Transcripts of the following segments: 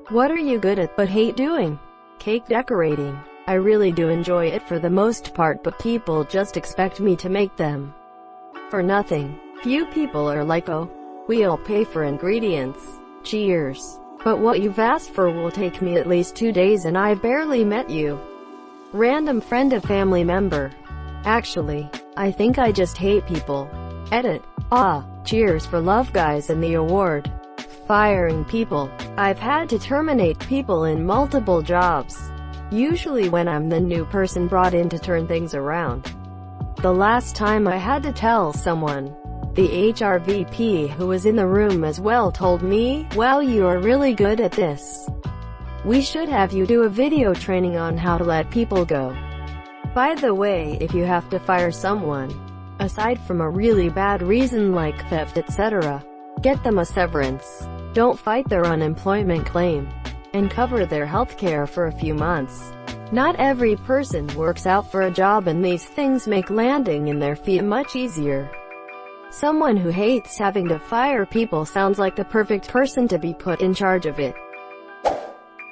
What are you good at but hate doing? Cake decorating. I really do enjoy it for the most part, but people just expect me to make them for nothing. Few people are like, oh, we'll pay for ingredients. Cheers. But what you've asked for will take me at least 2 days and I've barely met you. Random friend of family member. Actually, I think I just hate people. Edit. Cheers for love guys and the award. Firing people. I've had to terminate people in multiple jobs. Usually when I'm the new person brought in to turn things around. The last time I had to tell someone, the HR VP who was in the room as well told me, "Well, you are really good at this. We should have you do a video training on how to let people go." By the way, if you have to fire someone, aside from a really bad reason like theft etc., get them a severance. Don't fight their unemployment claim, and cover their healthcare for a few months. Not every person works out for a job, and these things make landing in their feet much easier. Someone who hates having to fire people sounds like the perfect person to be put in charge of it.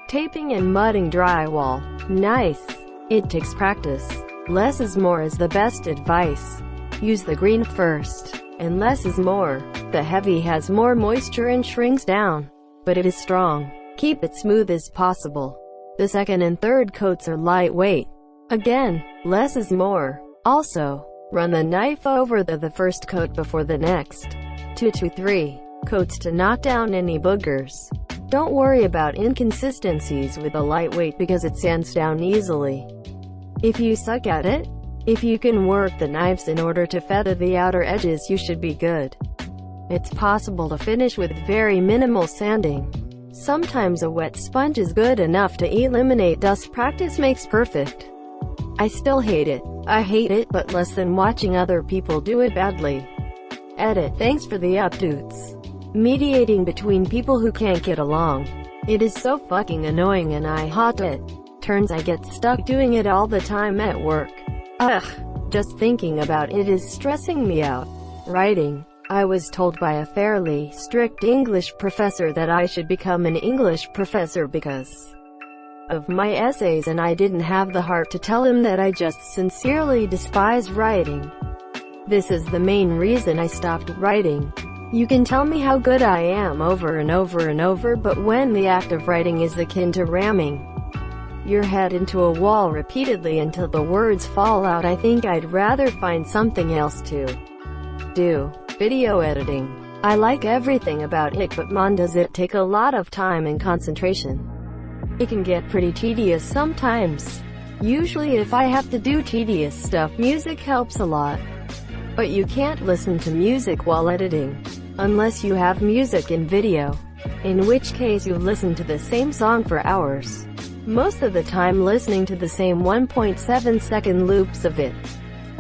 Taping and mudding drywall. Nice. It takes practice. Less is more is the best advice. Use the green first, and less is more. The heavy has more moisture and shrinks down, but it is strong. Keep it smooth as possible. The second and third coats are lightweight. Again, less is more. Also, run the knife over the first coat before the next. 2 to 3 coats to knock down any boogers. Don't worry about inconsistencies with a lightweight because it sands down easily. If you suck at it, if you can work the knives in order to feather the outer edges, you should be good. It's possible to finish with very minimal sanding. Sometimes a wet sponge is good enough to eliminate dust. Practice makes perfect. I still hate it. I hate it, but less than watching other people do it badly. Edit. Thanks for the updates. Mediating between people who can't get along. It is so fucking annoying and I hate it. Turns I get stuck doing it all the time at work. Just thinking about it is stressing me out. Writing. I was told by a fairly strict English professor that I should become an English professor because of my essays, and I didn't have the heart to tell him that I just sincerely despise writing. This is the main reason I stopped writing. You can tell me how good I am over and over and over, but when the act of writing is akin to ramming your head into a wall repeatedly until the words fall out, I think I'd rather find something else to do. Video editing. I like everything about it, but man, does it take a lot of time and concentration. It can get pretty tedious sometimes. Usually if I have to do tedious stuff, music helps a lot. But you can't listen to music while editing, unless you have music in video, in which case you listen to the same song for hours. Most of the time listening to the same 1.7-second loops of it.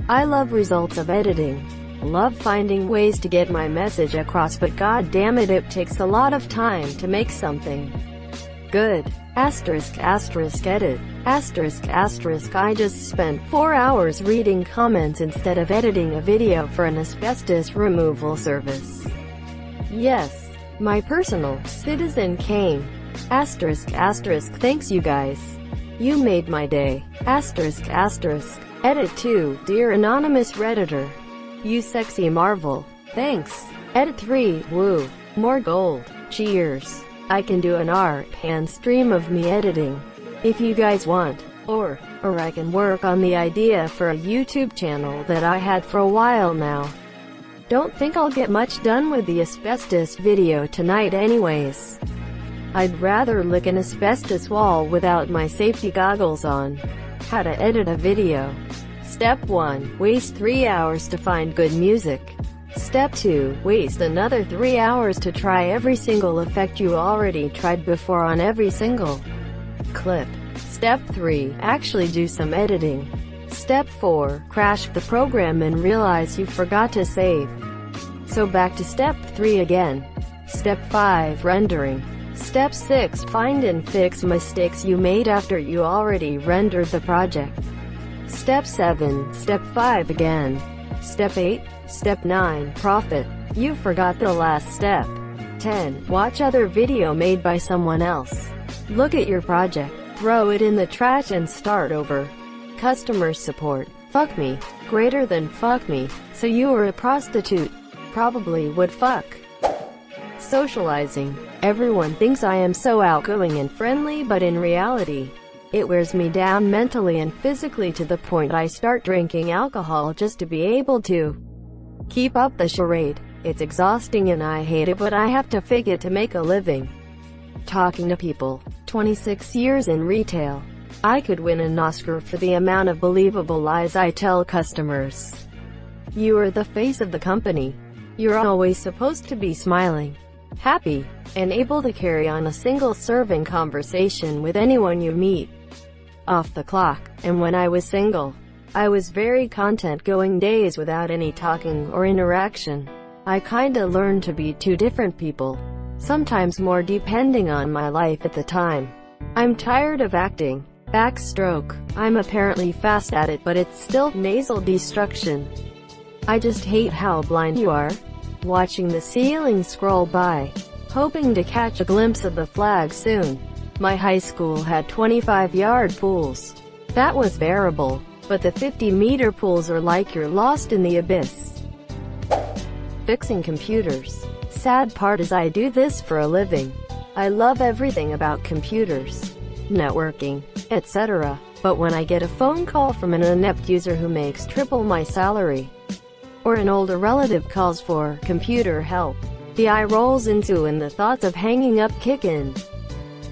I love results of editing. Love finding ways to get my message across, but god damn it, it takes a lot of time to make something good. Asterisk edit. Asterisk I just spent 4 hours reading comments instead of editing a video for an asbestos removal service. Yes, my personal citizen came. Asterisk thanks you guys. You made my day. Asterisk edit 2. Dear anonymous redditor, you sexy marvel. Thanks. Edit 3. Woo. More gold. Cheers. I can do an hand stream of me editing, if you guys want. Or I can work on the idea for a YouTube channel that I had for a while now. Don't think I'll get much done with the asbestos video tonight anyways. I'd rather lick an asbestos wall without my safety goggles on. How to edit a video. Step 1. Waste 3 hours to find good music. Step 2. Waste another 3 hours to try every single effect you already tried before on every single clip. Step 3. Actually do some editing. Step 4. Crash the program and realize you forgot to save. So back to step 3 again. Step 5. Rendering. Step 6. Find and fix mistakes you made after you already rendered the project. Step 7. Step 5 again. Step 8. Step 9. Profit. You forgot the last step. 10. Watch other video made by someone else. Look at your project, throw it in the trash and start over. Customer support. Fuck me. Greater than fuck me. So you were a prostitute. Probably would fuck. Socializing. Everyone thinks I am so outgoing and friendly, but in reality, it wears me down mentally and physically to the point I start drinking alcohol just to be able to keep up the charade. It's exhausting and I hate it, but I have to fake it to make a living. Talking to people. 26 years in retail. I could win an Oscar for the amount of believable lies I tell customers. You are the face of the company. You're always supposed to be smiling, happy, and able to carry on a single-serving conversation with anyone you meet. Off the clock. And when I was single, I was very content going days without any talking or interaction. I kinda learned to be two different people, sometimes more depending on my life at the time. I'm tired of acting. Backstroke. I'm apparently fast at it, but it's still nasal destruction. I just hate how blind you are. Watching the ceiling scroll by, hoping to catch a glimpse of the flag soon. My high school had 25-yard pools. That was bearable, but the 50-meter pools are like you're lost in the abyss. Fixing computers. Sad part is I do this for a living. I love everything about computers, networking, etc. But when I get a phone call from an inept user who makes triple my salary, or an older relative calls for computer help, the eye rolls into and the thoughts of hanging up kick in.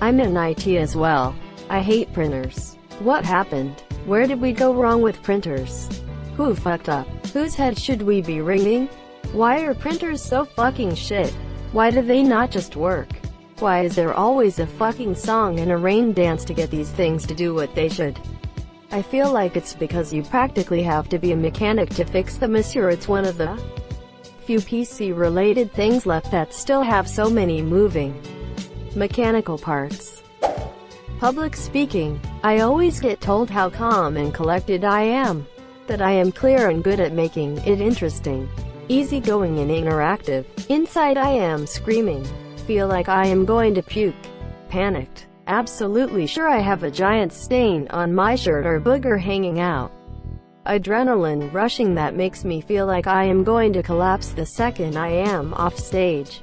I'm in IT as well. I hate printers. What happened? Where did we go wrong with printers? Who fucked up? Whose head should we be wringing? Why are printers so fucking shit? Why do they not just work? Why is there always a fucking song and a rain dance to get these things to do what they should? I feel like it's because you practically have to be a mechanic to fix them, or it's one of the few PC-related things left that still have so many moving mechanical parts. Public speaking. I always get told how calm and collected I am, that I am clear and good at making it interesting, easygoing and interactive. Inside I am screaming. Feel like I am going to puke. Panicked. Absolutely sure I have a giant stain on my shirt or booger hanging out. Adrenaline rushing that makes me feel like I am going to collapse the second I am off stage.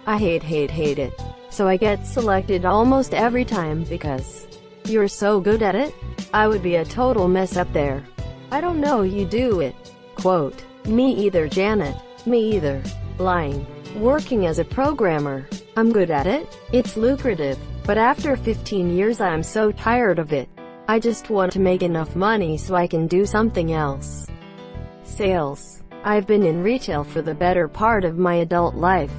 I hate it. So I get selected almost every time because you're so good at it. I would be a total mess up there. I don't know, you do it. Quote, me either, Janet. Me either. Lying. Working as a programmer. I'm good at it. It's lucrative. But after 15 years I'm so tired of it. I just want to make enough money so I can do something else. Sales. I've been in retail for the better part of my adult life.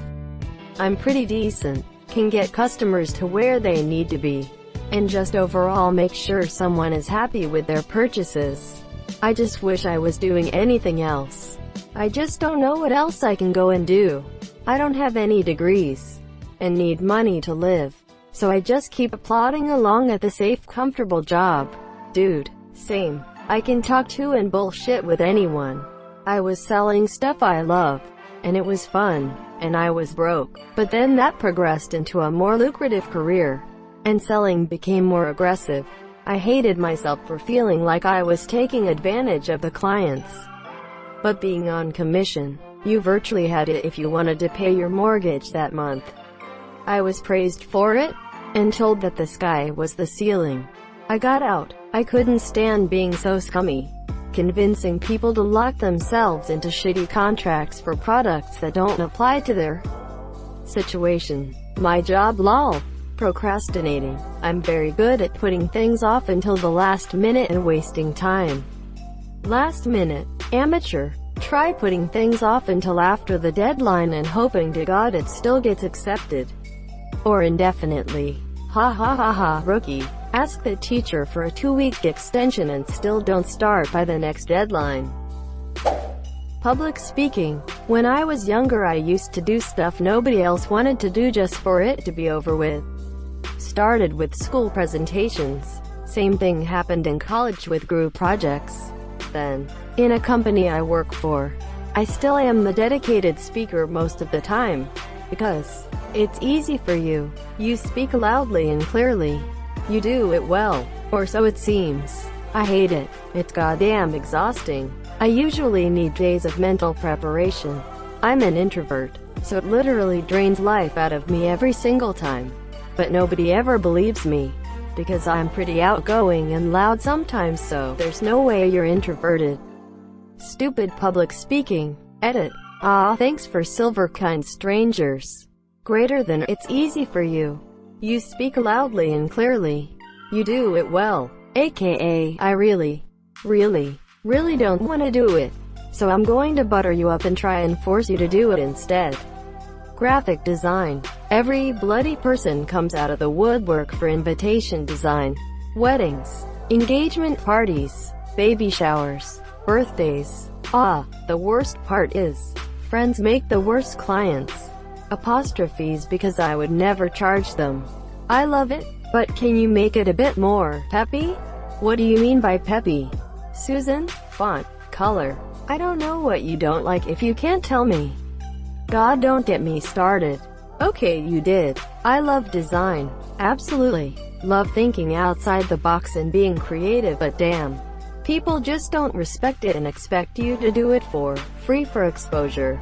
I'm pretty decent. Can get customers to where they need to be. And just overall make sure someone is happy with their purchases. I just wish I was doing anything else. I just don't know what else I can go and do. I don't have any degrees. And need money to live. So I just keep plodding along at the safe, comfortable job. Dude, same. I can talk to and bullshit with anyone. I was selling stuff I love. And it was fun. And I was broke. But then that progressed into a more lucrative career. And selling became more aggressive. I hated myself for feeling like I was taking advantage of the clients. But being on commission, you virtually had it if you wanted to pay your mortgage that month. I was praised for it, and told that the sky was the ceiling. I got out. I couldn't stand being so scummy. Convincing people to lock themselves into shitty contracts for products that don't apply to their situation. My job, lol. Procrastinating. I'm very good at putting things off until the last minute and wasting time. Last minute. Amateur. Try putting things off until after the deadline and hoping to God it still gets accepted. Or indefinitely. Ha ha ha ha, rookie. Ask the teacher for a 2-week extension and still don't start by the next deadline. Public speaking. When I was younger I used to do stuff nobody else wanted to do just for it to be over with. Started with school presentations. Same thing happened in college with group projects. Then, in a company I work for, I still am the dedicated speaker most of the time. Because it's easy for you. You speak loudly and clearly. You do it well. Or so it seems. I hate it. It's goddamn exhausting. I usually need days of mental preparation. I'm an introvert, so it literally drains life out of me every single time. But nobody ever believes me. Because I'm pretty outgoing and loud sometimes, so there's no way you're introverted. Stupid public speaking. Edit. Ah, thanks for silver kind strangers. Greater than it's easy for you. You speak loudly and clearly. You do it well. AKA, I really don't want to do it. So I'm going to butter you up and try and force you to do it instead. Graphic design. Every bloody person comes out of the woodwork for invitation design. Weddings, engagement parties, baby showers, birthdays. Ah, the worst part is, friends make the worst clients. Apostrophes because I would never charge them. I love it, but can you make it a bit more peppy? What do you mean by peppy? Susan? Font, color. I don't know what you don't like if you can't tell me. God, don't get me started. Okay, you did. I love design. Absolutely. Love thinking outside the box and being creative, but damn. People just don't respect it and expect you to do it for free for exposure.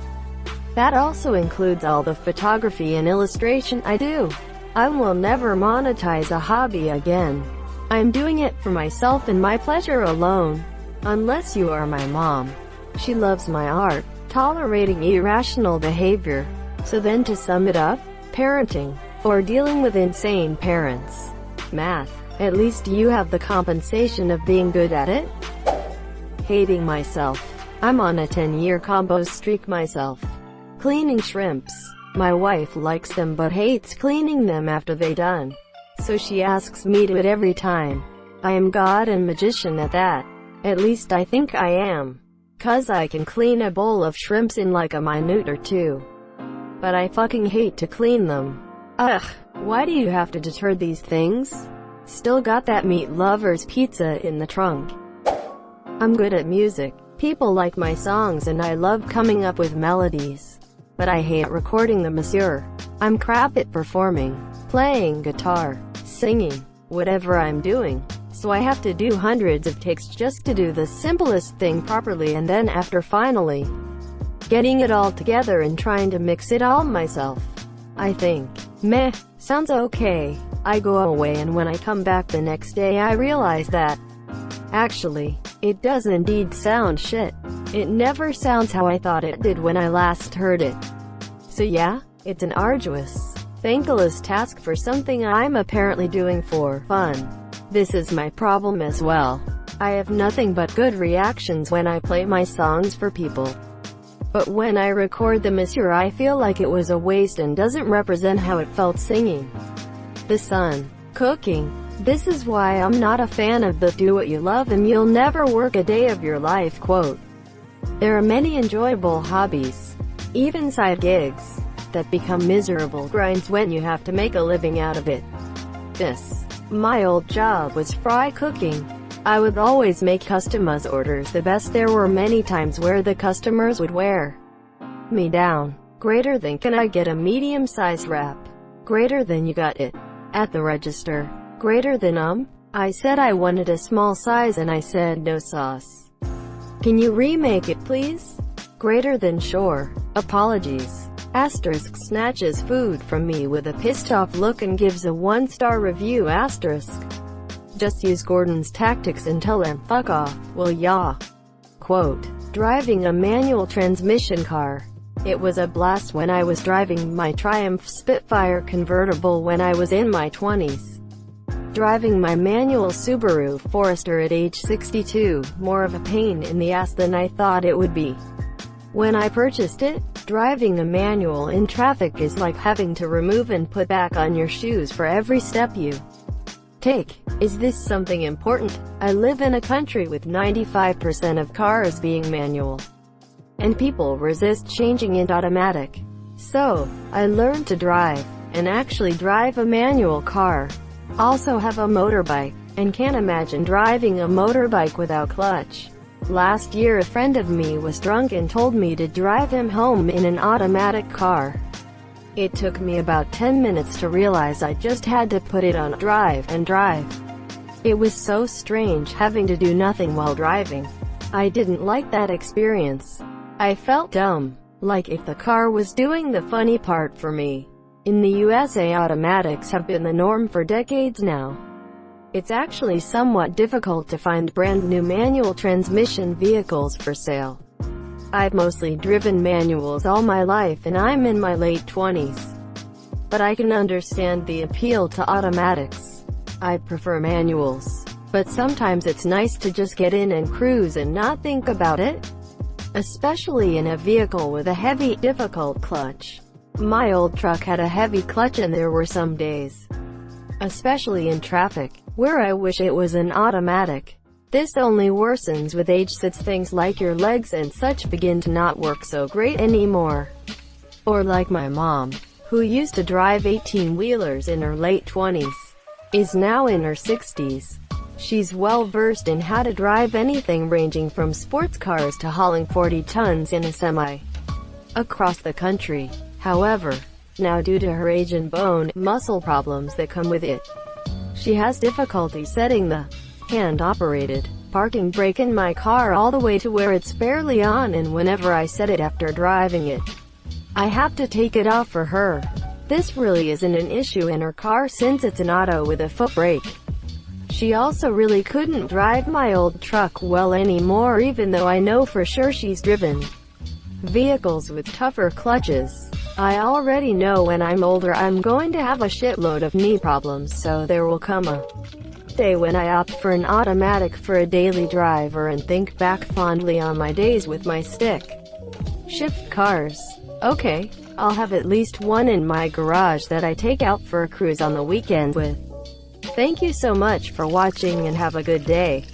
That also includes all the photography and illustration I do. I will never monetize a hobby again. I'm doing it for myself and my pleasure alone. Unless you are my mom. She loves my art, tolerating irrational behavior. So then to sum it up, parenting, or dealing with insane parents. Math. At least you have the compensation of being good at it. Hating myself. I'm on a 10-year combo streak myself. Cleaning shrimps. My wife likes them but hates cleaning them after they done. So she asks me to it every time. I am God and magician at that. At least I think I am. 'Cause I can clean a bowl of shrimps in like a minute or two. But I fucking hate to clean them. Ugh, why do you have to deter these things? Still got that meat lover's pizza in the trunk. I'm good at music. People like my songs and I love coming up with melodies. But I hate recording them, monsieur. I'm crap at performing, playing guitar, singing, whatever I'm doing. So I have to do hundreds of takes just to do the simplest thing properly, and then after finally getting it all together and trying to mix it all myself, I think, meh, sounds okay. I go away and when I come back the next day I realize that, actually, it does indeed sound shit. It never sounds how I thought it did when I last heard it. So yeah, it's an arduous, thankless task for something I'm apparently doing for fun. This is my problem as well. I have nothing but good reactions when I play my songs for people. But when I record them, monsieur, I feel like it was a waste and doesn't represent how it felt singing. The sun, cooking. This is why I'm not a fan of the do what you love and you'll never work a day of your life quote. There are many enjoyable hobbies, even side gigs, that become miserable grinds when you have to make a living out of it. My old job was fry cooking. I would always make customized orders the best. There were many times where the customers would wear me down. Greater than, can I get a medium-sized wrap? Greater than, you got it at the register. Greater than, I said I wanted a small size and I said no sauce. Can you remake it please? Greater than, sure. Apologies. Asterisk snatches food from me with a pissed off look and gives a 1-star review. Asterisk. Just use Gordon's tactics and tell him, fuck off. Well yeah. Quote. Driving a manual transmission car. It was a blast when I was driving my Triumph Spitfire convertible when I was in my 20s. Driving my manual Subaru Forester at age 62, more of a pain in the ass than I thought it would be. When I purchased it, driving a manual in traffic is like having to remove and put back on your shoes for every step you take. Is this something important? I live in a country with 95% of cars being manual, and people resist changing it automatic. So, I learned to drive, and actually drive a manual car. Also have a motorbike, and can't imagine driving a motorbike without clutch. Last year a friend of me was drunk and told me to drive him home in an automatic car. It took me about 10 minutes to realize I just had to put it on drive and drive. It was so strange having to do nothing while driving. I didn't like that experience. I felt dumb, like if the car was doing the funny part for me. In the USA, automatics have been the norm for decades now. It's actually somewhat difficult to find brand new manual transmission vehicles for sale. I've mostly driven manuals all my life and I'm in my late 20s. But I can understand the appeal to automatics. I prefer manuals, but sometimes it's nice to just get in and cruise and not think about it. Especially in a vehicle with a heavy, difficult clutch. My old truck had a heavy clutch and there were some days, especially in traffic, where I wish it was an automatic. This only worsens with age since things like your legs and such begin to not work so great anymore. Or like my mom, who used to drive 18-wheelers in her late 20s, is now in her 60s. She's well versed in how to drive anything ranging from sports cars to hauling 40 tons in a semi across the country. However, now due to her age and bone, muscle problems that come with it, she has difficulty setting the hand-operated parking brake in my car all the way to where it's barely on, and whenever I set it after driving it, I have to take it off for her. This really isn't an issue in her car since it's an auto with a foot brake. She also really couldn't drive my old truck well anymore, even though I know for sure she's driven vehicles with tougher clutches. I already know when I'm older I'm going to have a shitload of knee problems, so there will come a day when I opt for an automatic for a daily driver and think back fondly on my days with my stick shift cars. Okay, I'll have at least one in my garage that I take out for a cruise on the weekend with. Thank you so much for watching and have a good day.